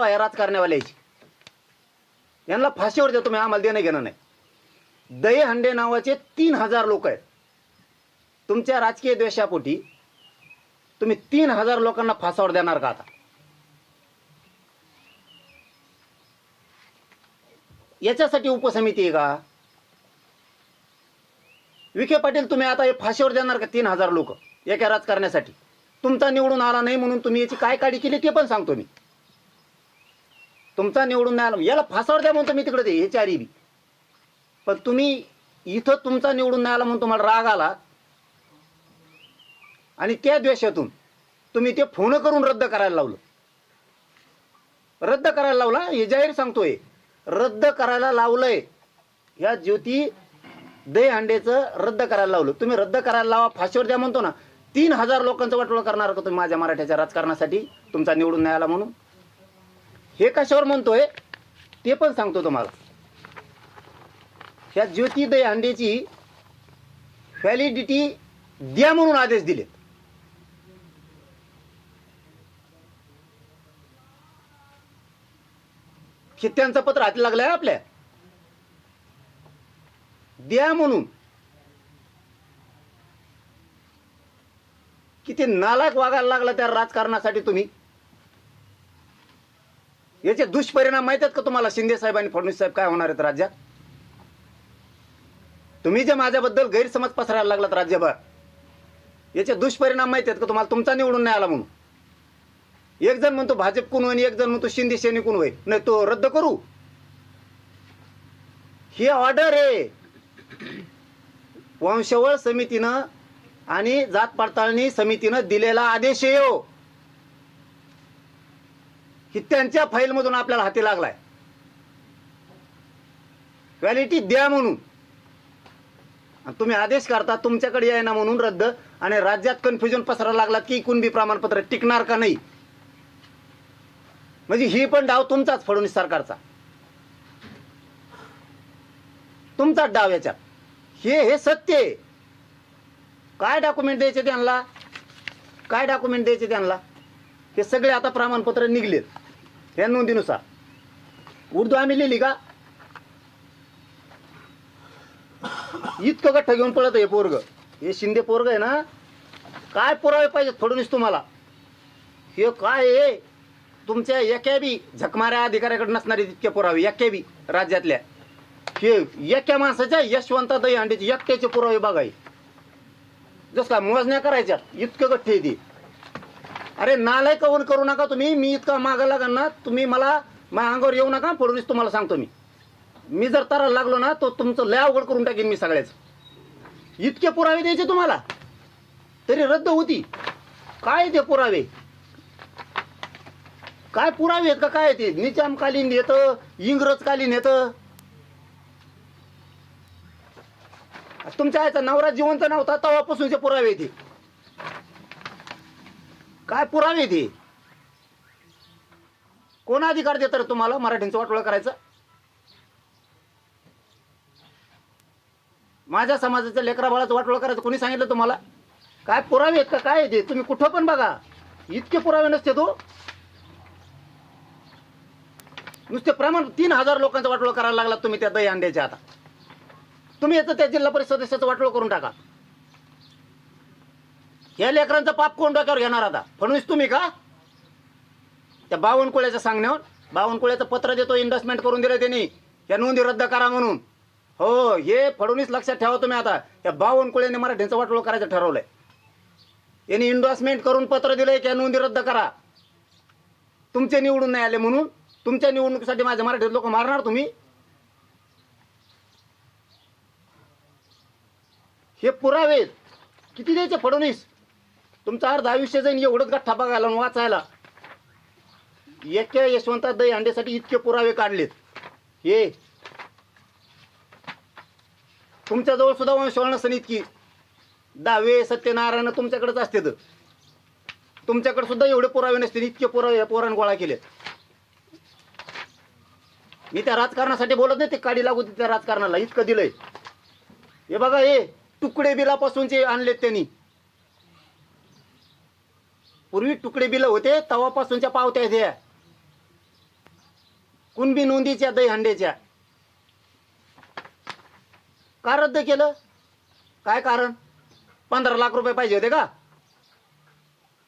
आहे राजकारण्यावाल्याची, यांना फाशीवर द्या तुम्ही, आम्हाला देणं घेणं नाही. दहीहंडे नावाचे 3000 लोक आहेत. तुमच्या राजकीय द्वेषापोटी तुम्ही 3000 लोकांना फासावर देणार का? आता याच्यासाठी उपसमिती आहे का? विखे पाटील तुम्ही आता हे फाशीवर देणार का 3000 लोक एका राजकारण्यासाठी? तुमचा निवडून आला नाही म्हणून तुम्ही याची काय काळजी केली ते पण सांगतो मी. तुमचा निवडून नाही आला याला फासावर द्या म्हणतो मी तिकडे, ते हे चारी बी. पण तुम्ही इथं तुमचा निवडून नाही आला म्हणून तुम्हाला राग आला आणि त्या द्वेषातून तुम्ही ते फोन करून रद्द करायला लावलं. रद्द करायला लावला हे जाहीर सांगतोय, रद्द करायला लावलंय. ह्या ज्योती दहीहंडेचं रद्द करायला लावलं. तुम्ही रद्द करायला लावा, फाशीवर द्या म्हणतो ना. 3000 लोकांचं वाटोळं करणार का तुम्ही माझ्या मराठ्याच्या राजकारणासाठी तुमचा निवडून नाही आला म्हणून? हे कशावर म्हणतोय ते पण सांगतो तुम्हाला. ह्या ज्योती दहीहंडेची व्हॅलिडिटी द्या म्हणून आदेश दिले. त्यांचं पत्र हाती लागलंय आपल्या, द्या म्हणून. किती नालायक वागायला लागला त्या राजकारणासाठी तुम्ही. याचे दुष्परिणाम माहित आहेत का तुम्हाला? शिंदे साहेब आणि फडणवीस साहेब काय होणार आहेत राज्यात? तुम्ही जे माझ्याबद्दल गैरसमज पसरायला लागलात राज्यभर, याचे दुष्परिणाम माहित आहेत का तुम्हाला? तुमचा निवडून नाही आला म्हणून एक जण म्हणतो भाजप कोण होईल, एक जण म्हणतो शिंदे सेने कोण होईल. नाही तो रद्द करू, ही ऑर्डर आहे. वंशवळ समितीनं आणि जात पडताळणी समितीनं दिलेला आदेश आहे. ही त्यांच्या फाईलमधून आपल्याला हाती लागलाय. व्हॅलिडिटी द्या म्हणून तुम्ही आदेश करता, तुमच्याकडे याय ना म्हणून रद्द. आणि राज्यात कन्फ्युजन पसरायला लागलात की कुणबी प्रमाणपत्र टिकणार का नाही. म्हणजे ही पण डाव तुमचाच, फडणवीस सरकारचा, तुमचाच डाव याच्यात. हे सत्य आहे. काय डॉक्युमेंट द्यायचे त्यांना, काय डॉक्युमेंट द्यायचे त्यांना? हे सगळे आता प्रमाणपत्र निघलेत या नोंदीनुसार. उर्दू आम्ही लिहिली का? इतकं गठ्ठ घेऊन पळत हे पोरग, हे शिंदे पोरग आहे ना. काय पुरावे पाहिजेत फडणवीस तुम्हाला? हे काय आहे? तुमच्या एका बी झकमाऱ्या अधिकाऱ्याकडे नसणारे तितके पुरावे एका बी राज्यातल्या. हे एका माणसाच्या यशवंत दहीहंडेचे एकट्याचे पुरावे बघाय, जसं का मोजण्या करायच्या, इतकं गठ्ठे ती. अरे नालाय कवन करू नका तुम्ही. मी इतका मागा लागल ना, तुम्ही मला माझ्या अंगावर येऊ नका. फडणवीस तुम्हाला सांगतो मी जर तारा लागलो ना तो तुमचं लय अवघड करून टाकेन मी सगळ्याच. इतके पुरावे द्यायचे तुम्हाला तरी रद्द होती. काय ते पुरावे? काय पुरावे आहेत का? काय ते निजामकालीन येतं, इंग्रजकालीन येतं. तुमच्या याचा नवरा जिवंत नव्हता तेव्हापासूनचे पुरावे ते. काय पुरावे ते? कोण अधिकार देत रे तुम्हाला मराठींचं वाटोळं करायचं? माझ्या समाजाच्या लेकरा बाळाचं वाटोळं करायचं कोणी सांगितलं तुम्हाला? काय पुरावे आहेत का? काय ते तुम्ही कुठं पण बघा, इतके पुरावे नसते तो. नुसते प्रमाण 3000 लोकांचं वाटोळं करायला लागला तुम्ही त्या दहीहंड्याच्या. आता तुम्ही येतं त्या जिल्हा परिषद सदस्याचं वाटोळं करून टाका. या लेकरांचं पाप कोण डोक्यावर घेणार आता? फडणवीस तुम्ही का? त्या बावनकुळ्याच्या सांगण्यावर बावनकुळ्याचं पत्र देतो, इन्व्हेस्टमेंट करून दिलं त्यांनी, या नोंदी रद्द करा म्हणून. हो, हे फडणवीस लक्षात ठेवा तुम्ही. आता या बावनकुळ्याने मराठींचं वाटोळं करायचं ठरवलंय. यांनी इन्व्हेस्टमेंट करून पत्र दिलंय की या नोंदी रद्द करा. तुमचे निवडून नाही आले म्हणून तुमच्या निवडणुकीसाठी माझ्या मराठी लोक मारणार तुम्ही? हे पुरावे किती द्यायचे फडणवीस? तुमचं अर्ध आयुष्य जाईन एवढंच गठ्ठा बघायला वाचायला. एका यशवंत दहीहंडेसाठी इतके पुरावे काढलेत. हे तुमच्याजवळ सुद्धा वंशवळ नसेल इतकी. दावे सत्यनारायण तुमच्याकडेच असते, तर तुमच्याकडे सुद्धा एवढे पुरावे नसतील. इतके पुरावे पोरांनी गोळा केलेत. मी त्या राजकारणासाठी बोलत नाही, ते काडी लागू त्या राजकारणाला इतकं दिलंय. हे बघा, हे तुकडे बिलापासूनचे आणलेत त्यांनी. पूर्वी तुकडे बिल होते तेव्हापासूनच्या पावत्या द्या. कुणबी नोंदीच्या दहीहंड्याच्या का रद्द केलं? काय कारण? 15 लाख रुपये पाहिजे होते का?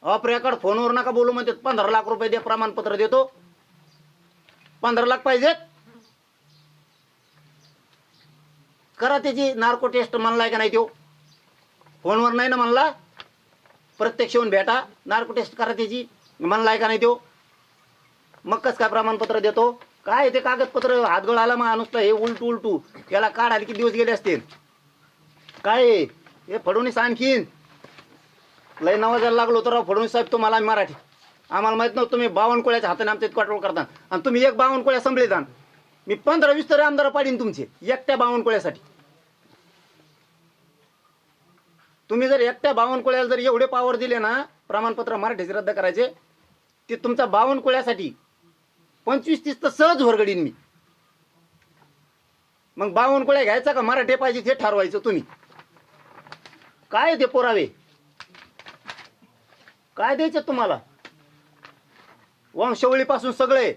ऑफ रेकॉर्ड फोनवर नका बोलू म्हणते. 15 लाख रुपये दे, प्रमाणपत्र देतो. 15 लाख पाहिजेत. करा त्याची नार्को टेस्ट. म्हणलाय का नाही तो? फोनवर नाही ना म्हणला, प्रत्यक्ष येऊन भेटा, नार्को टेस्ट करा त्याची. म्हणलाय का नाही तो? मग कसं काय प्रमाणपत्र देतो? काय ते कागदपत्र हातगळ आला माणूस हे उलटू उलटू याला काढायला किती दिवस गेले असतील? काय हे फडणवीस आणखीन लय नवाजायला लागलो तर फडणवीस साहेब तुम्हाला मराठी आम्हाला माहित नव्हतं. तुम्ही 52 कोळ्याच्या हाताने आमच्या कंट्रोल करता आणि तुम्ही एक 52 कोळ्या संभळीत आण. मी 15-20 तरी आमदार पाडीन तुमचे एकट्या 52 कोळ्यासाठी. तुम्ही जर एकट्या 52 कोळ्याला जर एवढे पावर दिले ना प्रमाणपत्र मराठीचे रद्द करायचे, ते तुमचा 52 कोळ्यासाठी 25-30 तर सहज भरगडीन मी. मग 52 कोळ्या घ्यायचा का मराठी पाहिजे ते ठरवायचं तुम्ही. काय ते पुरावे काय द्यायचे तुम्हाला? वंशावळीपासून सगळे